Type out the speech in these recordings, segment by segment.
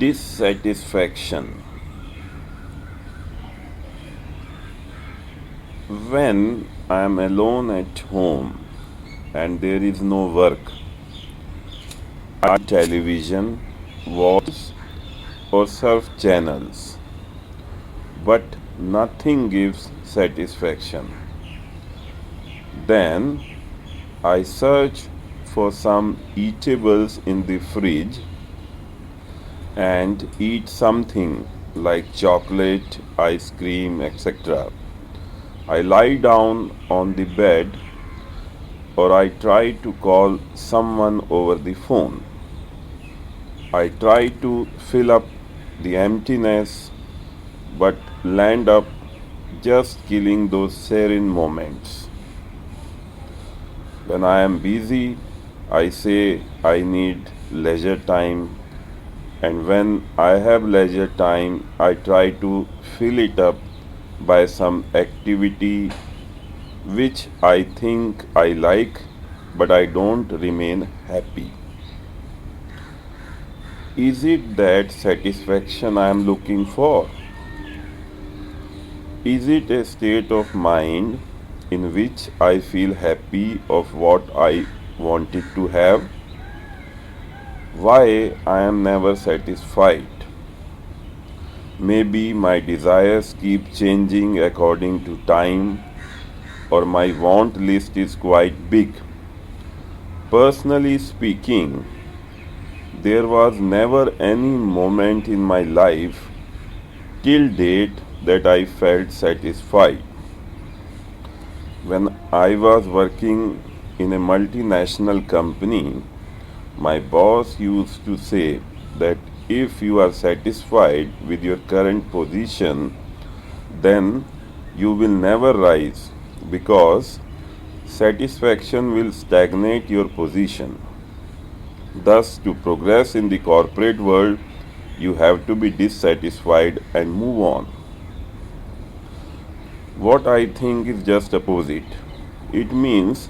Dissatisfaction. When I am alone at home and there is no work, I television, watch or surf channels, but nothing gives satisfaction. Then I search for some eatables in the fridge and eat something like chocolate, ice cream, etc. I lie down on the bed or I try to call someone over the phone. I try to fill up the emptiness but land up just killing those serene moments. When I am busy, I say I need leisure time, and when I have leisure time, I try to fill it up by some activity which I think I like, but I don't remain happy. Is it that satisfaction I am looking for? Is it a state of mind in which I feel happy of what I wanted to have? Why I am never satisfied? Maybe my desires keep changing according to time, or my want list is quite big. Personally speaking, there was never any moment in my life till date that I felt satisfied. When I was working in a multinational company, my boss used to say that if you are satisfied with your current position, then you will never rise because satisfaction will stagnate your position. Thus, to progress in the corporate world, you have to be dissatisfied and move on. What I think is just opposite. It means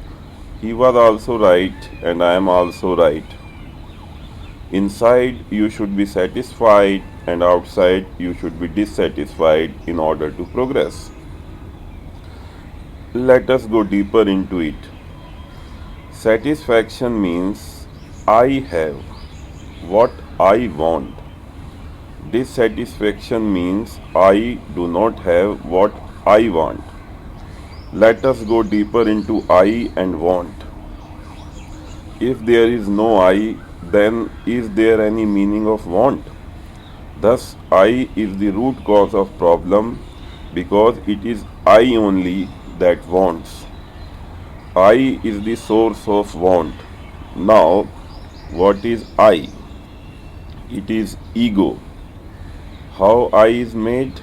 he was also right and I am also right. Inside you should be satisfied and outside you should be dissatisfied in order to progress. Let us go deeper into it. Satisfaction means I have what I want. Dissatisfaction means I do not have what I want. Let us go deeper into I and want. If there is no I, then is there any meaning of want? Thus, I is the root cause of problem because it is I only that wants. I is the source of want. Now, what is I? It is ego. How I is made?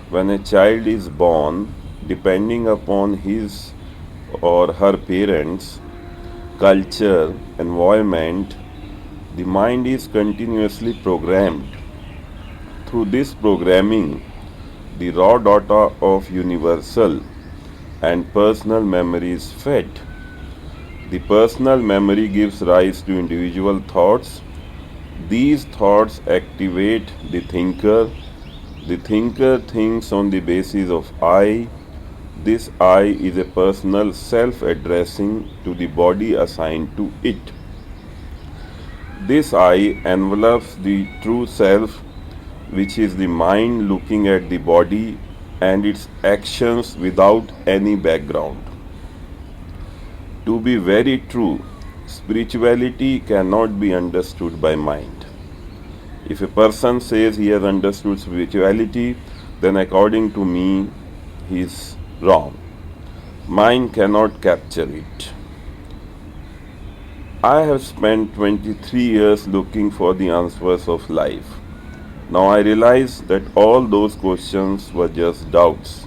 When a child is born, depending upon his or her parents, culture, environment, the mind is continuously programmed. Through this programming, the raw data of universal and personal memory is fed. The personal memory gives rise to individual thoughts. These thoughts activate the thinker. The thinker thinks on the basis of I. This I is a personal self-addressing to the body assigned to it. This I envelops the true self, which is the mind looking at the body and its actions without any background. To be very true, spirituality cannot be understood by mind. If a person says he has understood spirituality, then according to me, he is wrong. Mind cannot capture it. I have spent 23 years looking for the answers of life. Now I realize that all those questions were just doubts.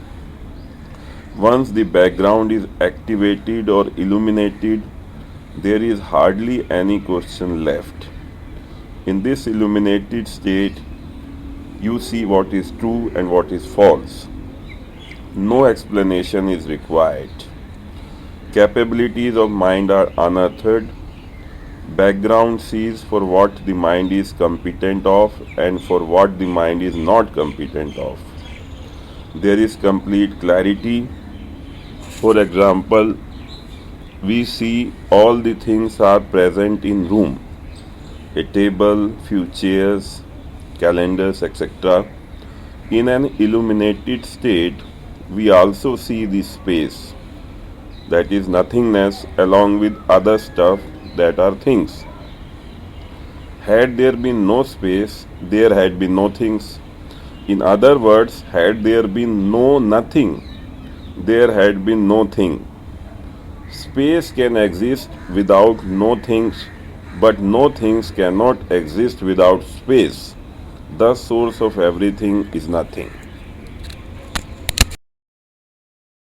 Once the background is activated or illuminated, there is hardly any question left. In this illuminated state, you see what is true and what is false. No explanation is required. Capabilities of mind are unearthed. Background sees for what the mind is competent of and for what the mind is not competent of. There is complete clarity. For example, we see all the things are present in room. A table, few chairs, calendars, etc. In an illuminated state, we also see the space, that is nothingness, along with other stuff that are things. Had there been no space, there had been no things. In other words, had there been no nothing, there had been no thing. Space can exist without no things, but no things cannot exist without space. The source of everything is nothing.